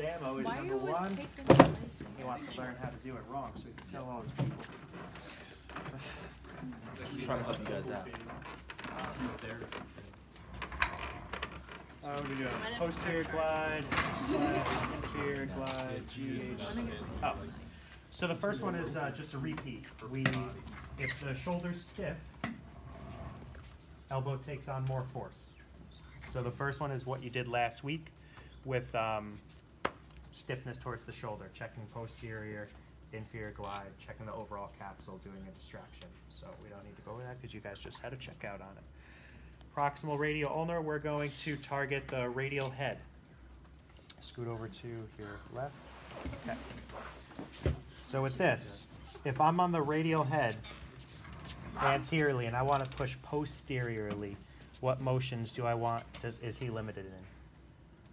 Samo is Why number are you always one. taking my place? He wants to learn how to do it wrong so he can tell all his people. I'm trying to help you guys out. What are we doing? Posterior glide, inferior glide, GH. Oh. So the first one is just a repeat. If the shoulder's stiff, elbow takes on more force. So the first one is what you did last week with stiffness towards the shoulder, checking posterior, inferior glide, checking the overall capsule, doing a distraction. So we don't need to go over that because you guys just had a checkout on it. Proximal radial ulnar, we're going to target the radial head. Scoot over to your left. Okay. So with this, if I'm on the radial head anteriorly and I want to push posteriorly, what motions do I want? Is he limited in?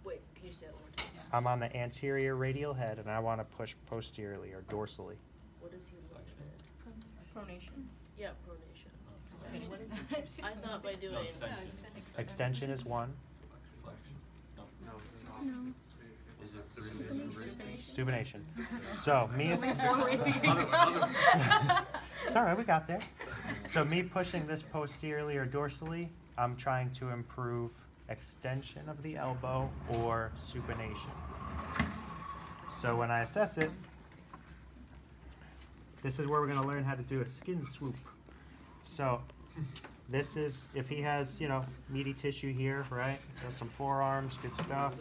Wait, can you say that one more time? I'm on the anterior radial head and I want to push posteriorly or dorsally. What is he limited? Pronation. Yeah, pronation. Okay, what is it? I thought by doing Extension is one. Supination. So me as it's all right, we got there. So me pushing this posteriorly or dorsally, I'm trying to improve extension of the elbow or supination. So when I assess it, this is where we're going to learn how to do a skin swoop. So this is, if he has, you know, meaty tissue here, right? Has some forearms, good stuff.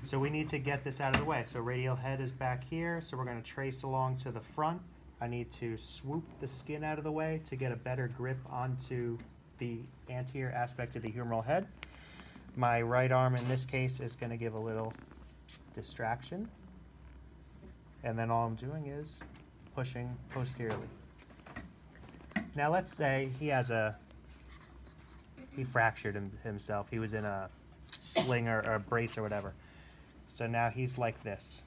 So we need to get this out of the way. So radial head is back here, so we're going to trace along to the front. I need to swoop the skin out of the way to get a better grip onto the anterior aspect of the humeral head. My right arm in this case is going to give a little distraction. And then all I'm doing is pushing posteriorly. Now let's say he fractured himself. He was in a sling or a brace or whatever. So now he's like this.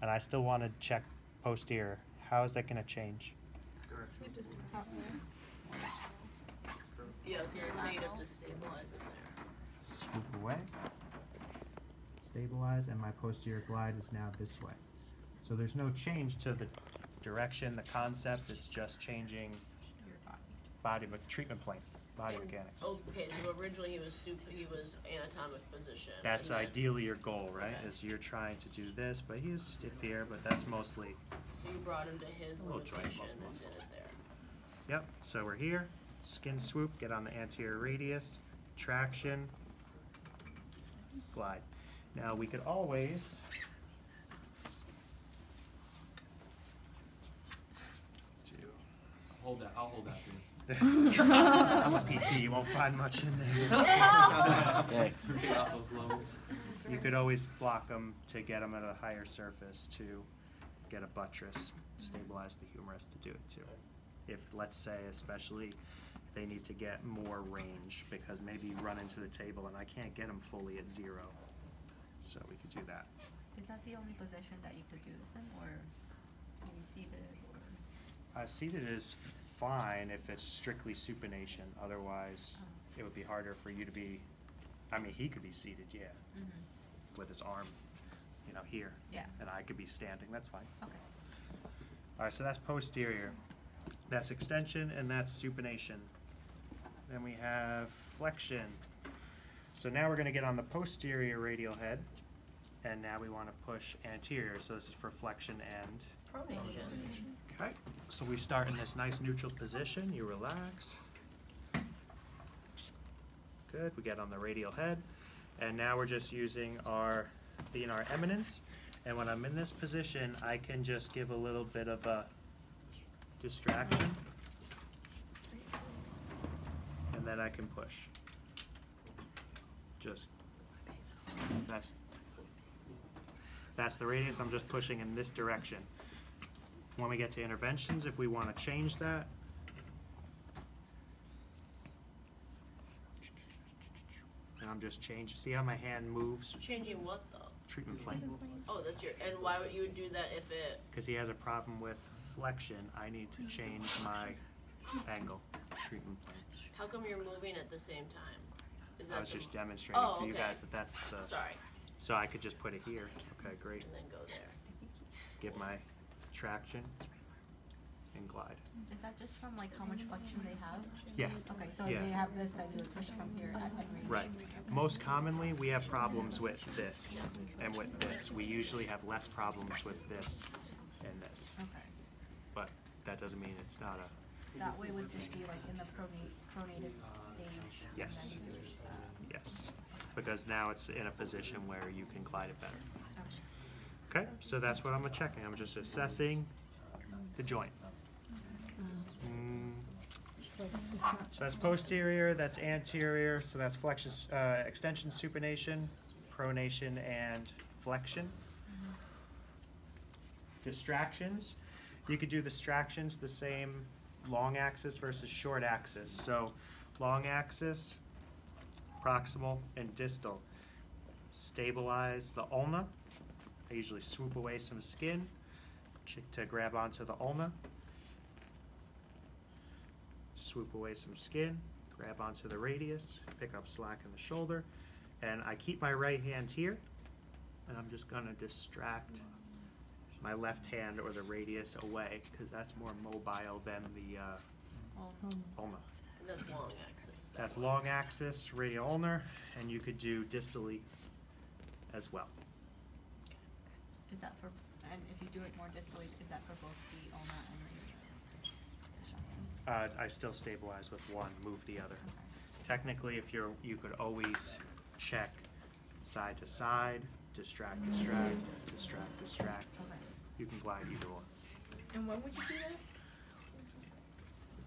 And I still want to check posterior. How is that going to change? yeah, I was gonna say you'd have to stabilize it there. Swoop away. Stabilize, and my posterior glide is now this way. So there's no change to the direction, the concept. It's just changing body treatment plane, body mechanics. Okay, so originally he was anatomic position. That's and then, ideally your goal, right? Okay. Is you're trying to do this, but he is stiff here, but that's mostly. So you brought him to his A little joint limitation and muscle. did it there. Yep, so we're here, skin swoop, get on the anterior radius, traction, glide. Now we could always do. I'll hold that for you. I'm a PT, you won't find much in there. Thanks. Get off those loads. You could always block them to get them at a higher surface to get a buttress, stabilize the humerus to do it too. If, let's say, especially, they need to get more range because maybe you run into the table and I can't get them fully at 0. So we could do that. Is that the only position that you could use them, or can you seated? Or? Seated is fine if it's strictly supination. Otherwise, it would be harder for you to be, I mean, he could be seated, yeah, with his arm, you know, here. Yeah. And I could be standing, that's fine. Okay. All right, so that's posterior. That's extension and that's supination. Then we have flexion. So now we're going to get on the posterior radial head, and now we want to push anterior. So this is for flexion and Pronation. okay. So we start in this nice neutral position. You relax. Good. We get on the radial head, and now we're just using our thenar eminence. And when I'm in this position, I can just give a little bit of a distraction, and then I can push. Just that's the radius. I'm just pushing in this direction. When we get to interventions, if we want to change that, and I'm just changing. See how my hand moves? Changing what though? Treatment plane. Oh, that's your. And why would you do that if it? Because he has a problem with flexion, I need to change my angle. Treatment plane. How come you're moving at the same time? Is that I was the- just demonstrating Oh, for you okay. guys that that's the. Sorry. So I could just put it here. Okay, great. and then go there. Give my traction and glide. Is that just from like how much flexion they have? Yeah. Okay, so Yeah. if they have this, then you would push it from here at range. Right. Most commonly, we have problems with this and with this. We usually have less problems with this and this. Okay. But that doesn't mean it's not a, That way would just be like in the pronated stage. Yes. And then you do yes. Because now it's in a position where you can glide it better. okay. Okay, so that's what I'm checking. I'm just assessing the joint. So that's posterior, that's anterior, so that's flexion, extension, supination, pronation, and flexion. Distractions. You could do distractions the same long axis versus short axis. So long axis, proximal and distal. Stabilize the ulna. I usually swoop away some skin to grab onto the ulna. Swoop away some skin, grab onto the radius, pick up slack in the shoulder, and I keep my right hand here, and I'm just gonna distract my left hand or the radius away, because that's more mobile than the ulna. And that's long axis. That's long axis, radial ulnar, and you could do distally as well. Is that for, and if you do it more distally, is that for both the ulna and radius? I still stabilize with one, move the other. Okay. Technically, if you could always check side to side, distract, distract, distract, distract. Okay. You can glide either or. And when would you do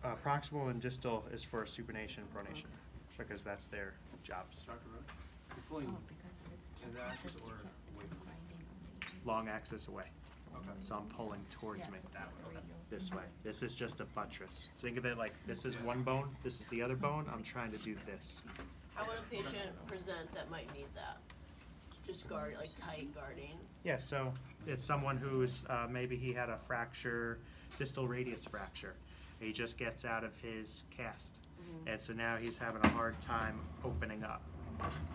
that? Proximal and distal is for supination and pronation, because that's their jobs. Dr. Roach, you're pulling Oh, because if it's in the axis or you can't away do from it? grinding on the- Long axis away. Okay. So I'm pulling towards Yeah, me, it's that like way, radial. this way. This is just a buttress. Think of it like this is one bone, this is the other bone. I'm trying to do this. How would a patient present that might need that? Just guard, like tight guarding? Yeah, so it's someone who's, maybe he had a fracture, distal radius fracture. He just gets out of his cast. And so now he's having a hard time opening up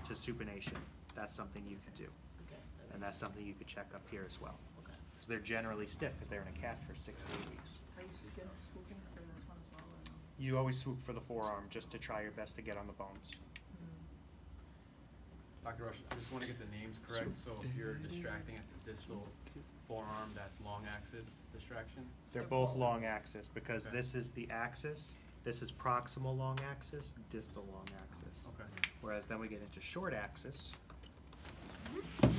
to supination. That's something you could do. Okay. And that's something you could check up here as well. Okay. Because they're generally stiff because they're in a cast for 6 to 8 weeks. Are you swooping for this one as well or no? You always swoop for the forearm just to try your best to get on the bones. Dr. Rush, I just want to get the names correct. So if you're distracting at the distal forearm, that's long axis distraction? They're both long axis because Okay. this is the axis. This is proximal long axis, distal long axis. Okay. Whereas then we get into short axis.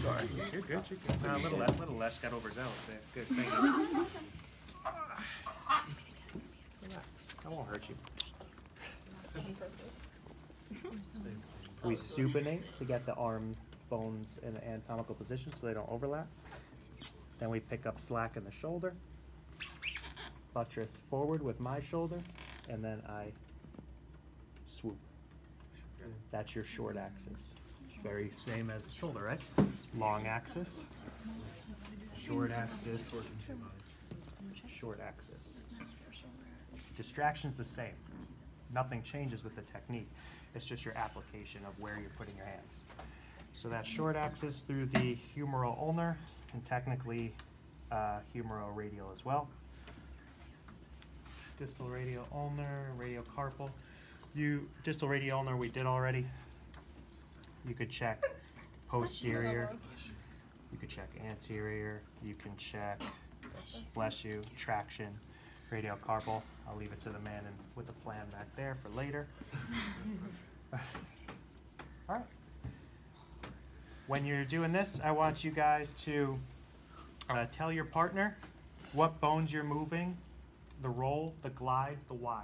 Sorry. You're good, you're good. A little less, got overzealous there. Good, thank you. Relax, I won't hurt you. We supinate to get the arm bones in an anatomical position so they don't overlap. Then we pick up slack in the shoulder, buttress forward with my shoulder, and then I swoop. That's your short axis. Very same as shoulder, right? Long axis, short axis, short axis. Distraction's the same. Nothing changes with the technique. It's just your application of where you're putting your hands. So that's short axis through the humeral ulnar and technically humeral radial as well. Distal radial ulnar, radial carpal. Distal radial ulnar we did already. You could check posterior. You could check anterior. You can check, bless you, traction, radial carpal. I'll leave it to the man with a plan back there for later. All right. When you're doing this, I want you guys to tell your partner what bones you're moving, the roll, the glide, the why.